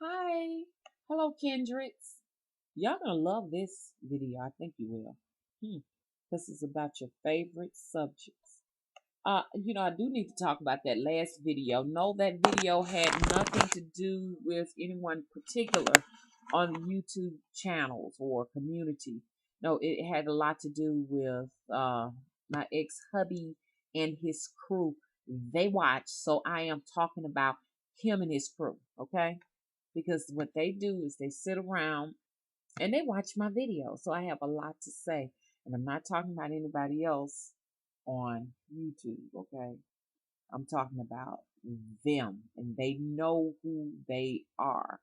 Hi. Hello, Kendricks. Y'all gonna love this video. I think you will. This is about your favorite subjects. I do need to talk about that last video. No, that video had nothing to do with anyone particular on the YouTube channels or community. No, it had a lot to do with my ex-hubby and his crew. They watch, so I am talking about him and his crew, okay? Because what they do is they sit around and they watch my videos. So I have a lot to say. And I'm not talking about anybody else on YouTube, okay? I'm talking about them, and they know who they are.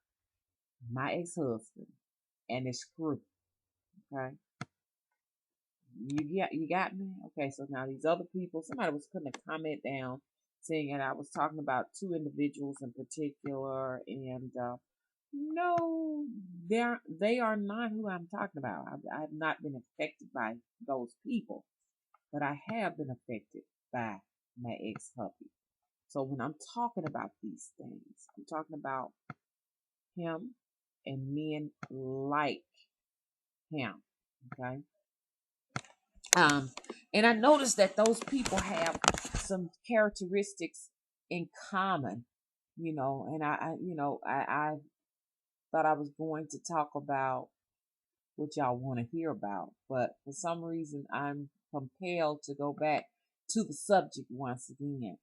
My ex-husband and his crew, okay? You got me? Okay, so now these other people, somebody was putting a comment down saying that I was talking about two individuals in particular, and no, they are not who I'm talking about. I've not been affected by those people, but I have been affected by my ex-hubby. So when I'm talking about these things, I'm talking about him and men like him. Okay. Um, and I noticed that those people have some characteristics in common, and I thought I was going to talk about what y'all want to hear about, but for some reason I'm compelled to go back to the subject once again.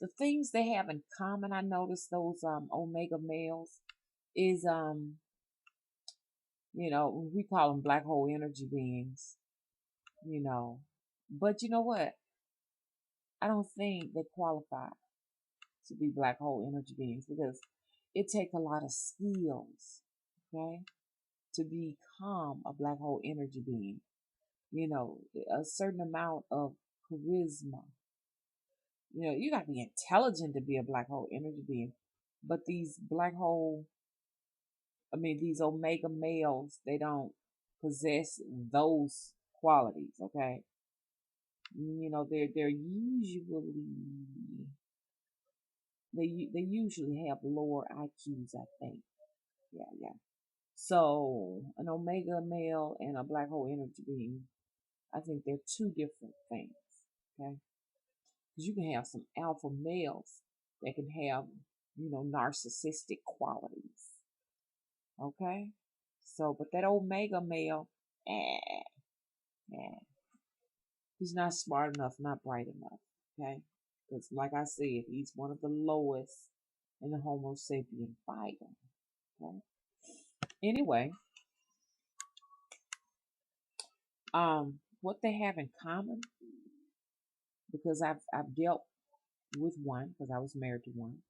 The things they have in common, I noticed those omega males is we call them black hole energy beings, you know. But you know what? I don't think they qualify to be black hole energy beings because it takes a lot of skills, okay, to become a black hole energy being. A certain amount of charisma. You got to be intelligent to be a black hole energy being. But these these omega males, they don't possess those qualities, okay? They're usually they usually have lower IQs, I think. Yeah, yeah. So an omega male and a black hole energy being, I think they're two different things, okay? Because you can have some alpha males that can have, narcissistic qualities. Okay? So, but that omega male, eh, eh, he's not smart enough, not bright enough. Okay? Because, like I said, he's one of the lowest in the Homo sapien phyla. Okay? Anyway, what they have in common, because I've dealt with one, because I was married to one,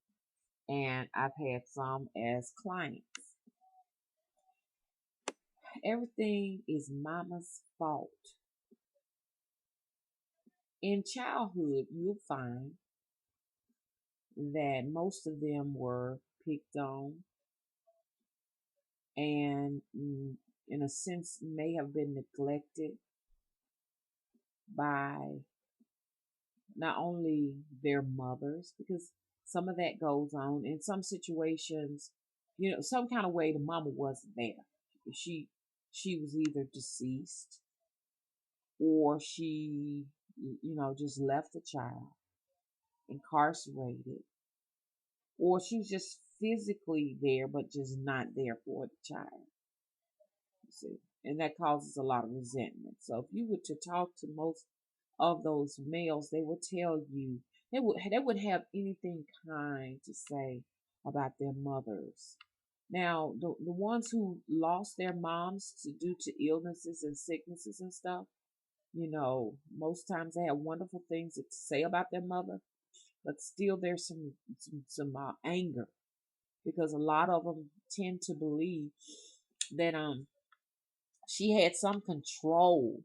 and I've had some as clients. Everything is mama's fault. In childhood, you'll find that most of them were picked on and, in a sense, may have been neglected by not only their mothers, because some of that goes on in some situations, some kind of way the mama wasn't there. She was either deceased or she, just left the child incarcerated, or she was just physically there but just not there for the child. You see, and that causes a lot of resentment. So if you were to talk to most of those males, they would tell you they would have anything kind to say about their mothers. Now, the ones who lost their moms due to illnesses and sicknesses and stuff, most times they have wonderful things to say about their mother, but still there's some anger because a lot of them tend to believe that she had some control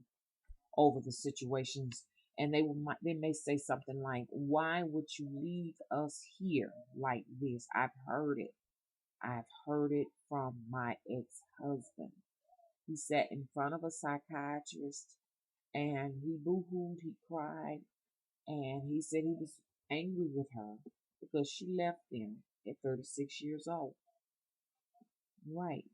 over the situations, and they may say something like, "Why would you leave us here like this?" I've heard it from my ex-husband. He sat in front of a psychiatrist and he boo-hooed, he cried, and he said he was angry with her because she left him at 36 years old. Right.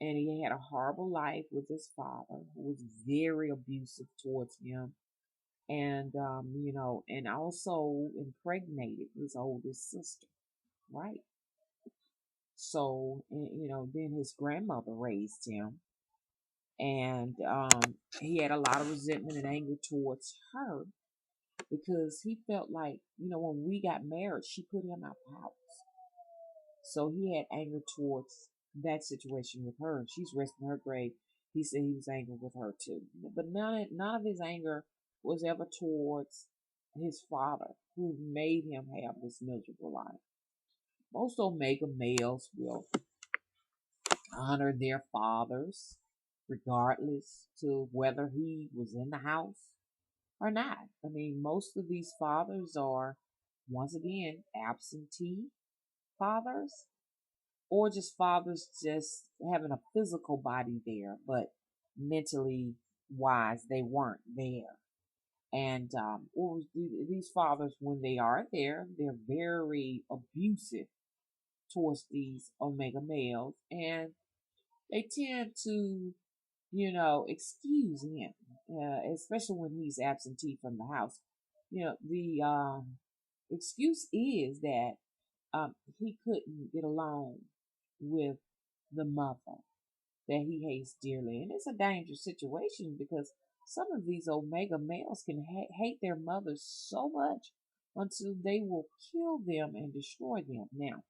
And he had a horrible life with his father, who was very abusive towards him, and and also impregnated his oldest sister. Right. So, then his grandmother raised him, and he had a lot of resentment and anger towards her because he felt like, when we got married, she put him out the house. So he had anger towards that situation with her. She's resting her grave. He said he was angry with her too. But none of his anger was ever towards his father, who made him have this miserable life. Most Omega males will honor their fathers, regardless to whether he was in the house or not. I mean, most of these fathers are, once again, absentee fathers, or just fathers just having a physical body there, but mentally wise, they weren't there. And or these fathers, when they are there, they're very abusive towards these Omega males, and they tend to, excuse him, especially when he's absentee from the house. The excuse is that he couldn't get along with the mother that he hates dearly. And it's a dangerous situation because some of these Omega males can hate their mothers so much until they will kill them and destroy them. Now,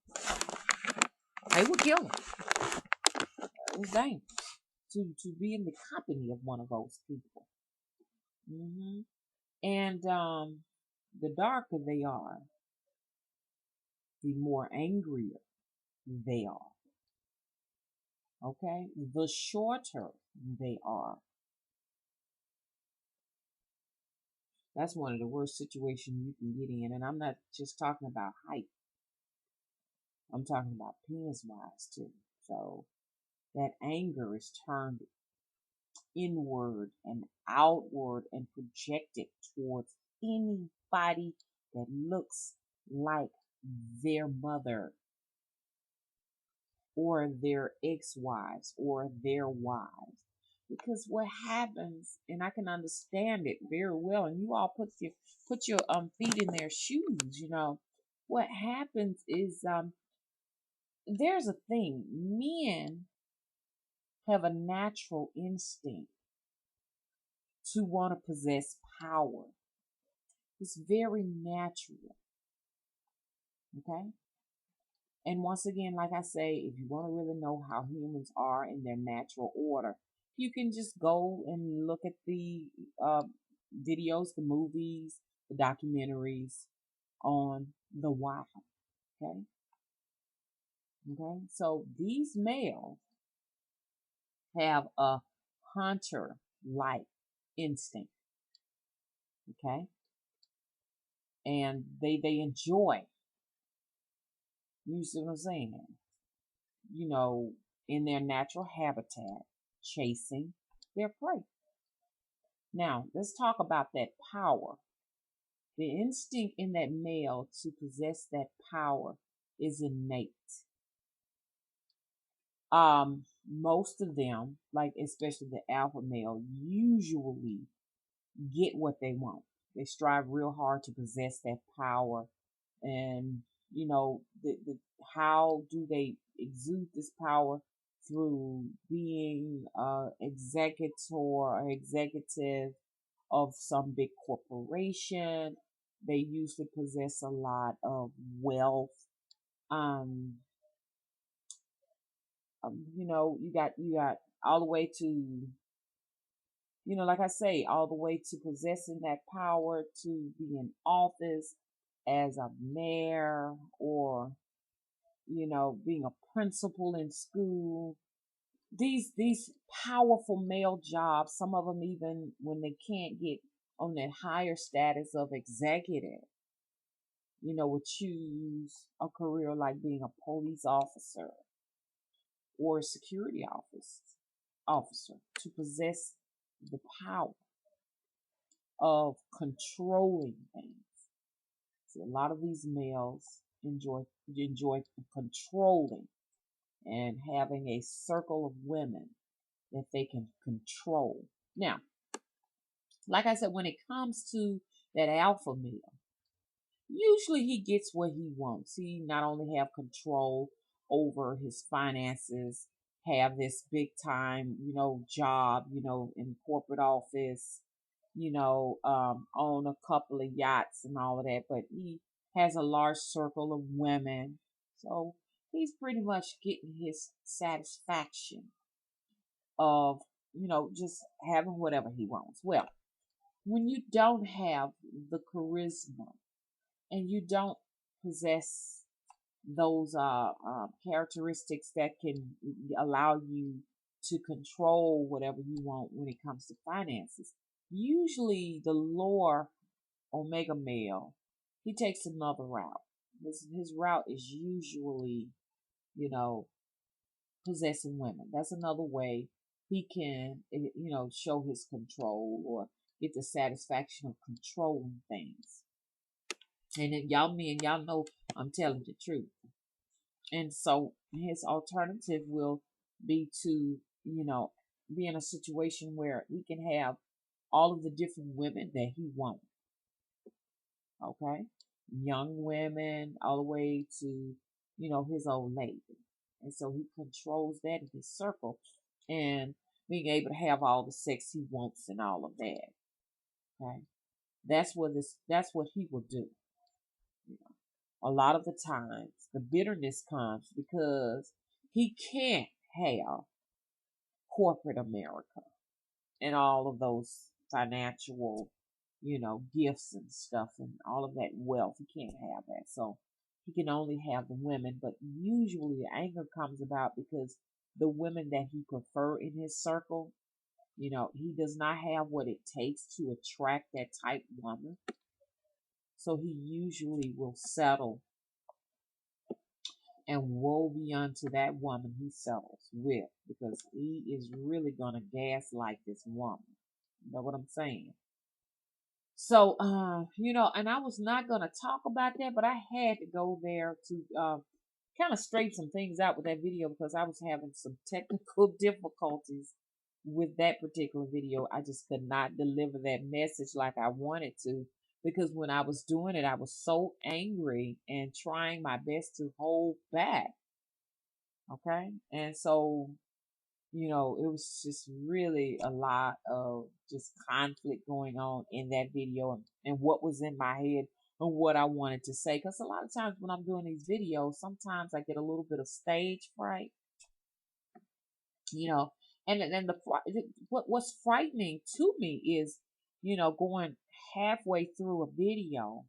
they will kill them. It's dangerous to be in the company of one of those people. hmm And the darker they are, the more angrier they are. Okay? The shorter they are. That's one of the worst situations you can get in. And I'm not just talking about height. I'm talking about penis wise too. So that anger is turned inward and outward and projected towards anybody that looks like their mother or their ex-wives or their wives. Because what happens, and I can understand it very well, and you all put your feet in their shoes, what happens is there's a thing. Men have a natural instinct to want to possess power. It's very natural. Okay? And once again, like I say, if you want to really know how humans are in their natural order, you can just go and look at the uh, videos, the movies, the documentaries on the wild. Okay? Okay? So these males have a hunter like instinct. Okay? And they enjoy, you see what I'm saying? In their natural habitat, chasing their prey. Now, let's talk about that power. The instinct in that male to possess that power is innate. Most of them, like especially the alpha male, usually get what they want. They strive real hard to possess that power, and how do they exude this power? Through being executor or executive of some big corporation. They usually possess a lot of wealth. Um, you got all the way to, like I say, all the way to possessing that power to be in office as a mayor, or being a principal in school. These powerful male jobs, some of them even when they can't get on that higher status of executive, would choose a career like being a police officer or a security officer to possess the power of controlling things. See, a lot of these males enjoy controlling. and having a circle of women that they can control. Now, like I said, when it comes to that alpha male, usually he gets what he wants. He not only have control over his finances, have this big time, job, in corporate office, own a couple of yachts and all of that, but he has a large circle of women. So he's pretty much getting his satisfaction of, just having whatever he wants. Well, when you don't have the charisma and you don't possess those characteristics that can allow you to control whatever you want when it comes to finances, usually the lower omega male, he takes another route. His route is usually, you know, possessing women. That's another way he can, show his control or get the satisfaction of controlling things. And if y'all men, y'all know I'm telling the truth. And so his alternative will be to, be in a situation where he can have all of the different women that he wants. Okay? Young women all the way to, his old lady. And so he controls that in his circle and being able to have all the sex he wants and all of that. Okay? That's what he will do. A lot of the times the bitterness comes because he can't have corporate America and all of those financial, gifts and stuff and all of that wealth. He can't have that. So he can only have the women, but usually the anger comes about because the women that he prefer in his circle, he does not have what it takes to attract that type woman. So he usually will settle and woe be unto that woman he settles with because he is really going to gaslight this woman. You know what I'm saying? So, and I was not going to talk about that, but I had to go there to kind of straighten some things out with that video because I was having some technical difficulties with that particular video. I just could not deliver that message like I wanted to because when I was doing it, I was so angry and trying my best to hold back. Okay. And so, it was just really a lot of just conflict going on in that video and what was in my head and what I wanted to say. Because a lot of times when I'm doing these videos, sometimes I get a little bit of stage fright, and then what's frightening to me is, going halfway through a video,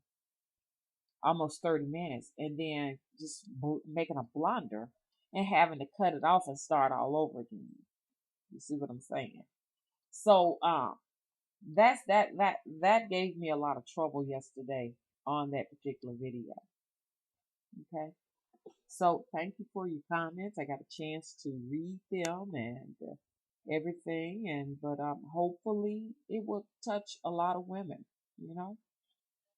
almost 30 minutes, and then just making a blunder and having to cut it off and start all over again. You see what I'm saying? So that gave me a lot of trouble yesterday on that particular video. Okay. So thank you for your comments. I got a chance to read them and everything, but hopefully it will touch a lot of women.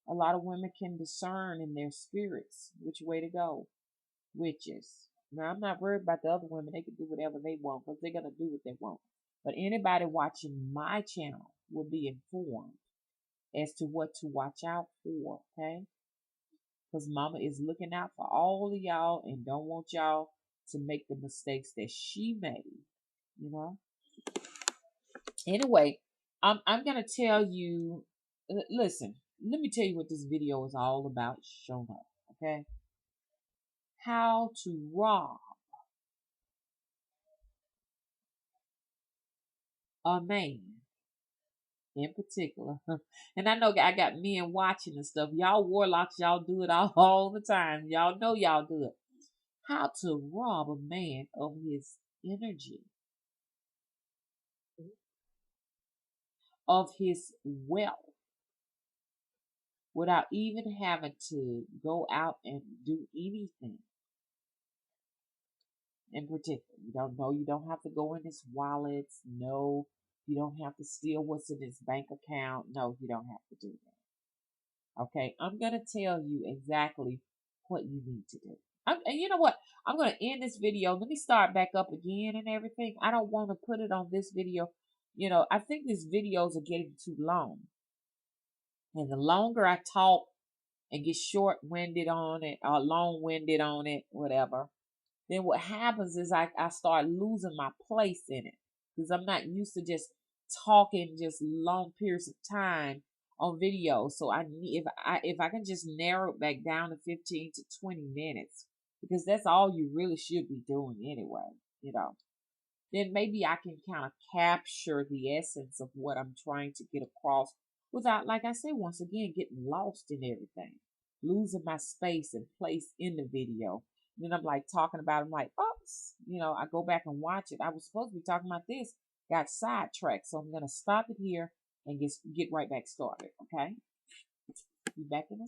A lot of women can discern in their spirits which way to go, which is. Now I'm not worried about the other women. They can do whatever they want because they're gonna do what they want. But anybody watching my channel will be informed as to what to watch out for, okay? Because Mama is looking out for all of y'all and don't want y'all to make the mistakes that she made. Anyway, I'm gonna tell you. Listen, let me tell you what this video is all about. Showing up, okay? How to rob a man in particular. And I know I got men watching and stuff. Y'all warlocks, y'all do it all the time. Y'all know y'all do it. How to rob a man of his energy, of his wealth, without even having to go out and do anything in particular. You don't have to go in his wallets. No, you don't have to steal what's in his bank account. No, you don't have to do that. Okay, I'm going to tell you exactly what you need to do. And you know what? I'm going to end this video. Let me start back up again and everything. I don't want to put it on this video. I think these videos are getting too long. And the longer I talk and get short-winded on it or long-winded on it, whatever, then what happens is I start losing my place in it because I'm not used to just talking just long periods of time on video. So I need if I can just narrow it back down to 15 to 20 minutes because that's all you really should be doing anyway, then maybe I can kind of capture the essence of what I'm trying to get across without, like I said, once again, getting lost in everything, losing my space and place in the video. And then I'm like talking about it, I'm like, oops, I go back and watch it. I was supposed to be talking about this, got sidetracked. So I'm going to stop it here and get right back started. Okay. Be back in a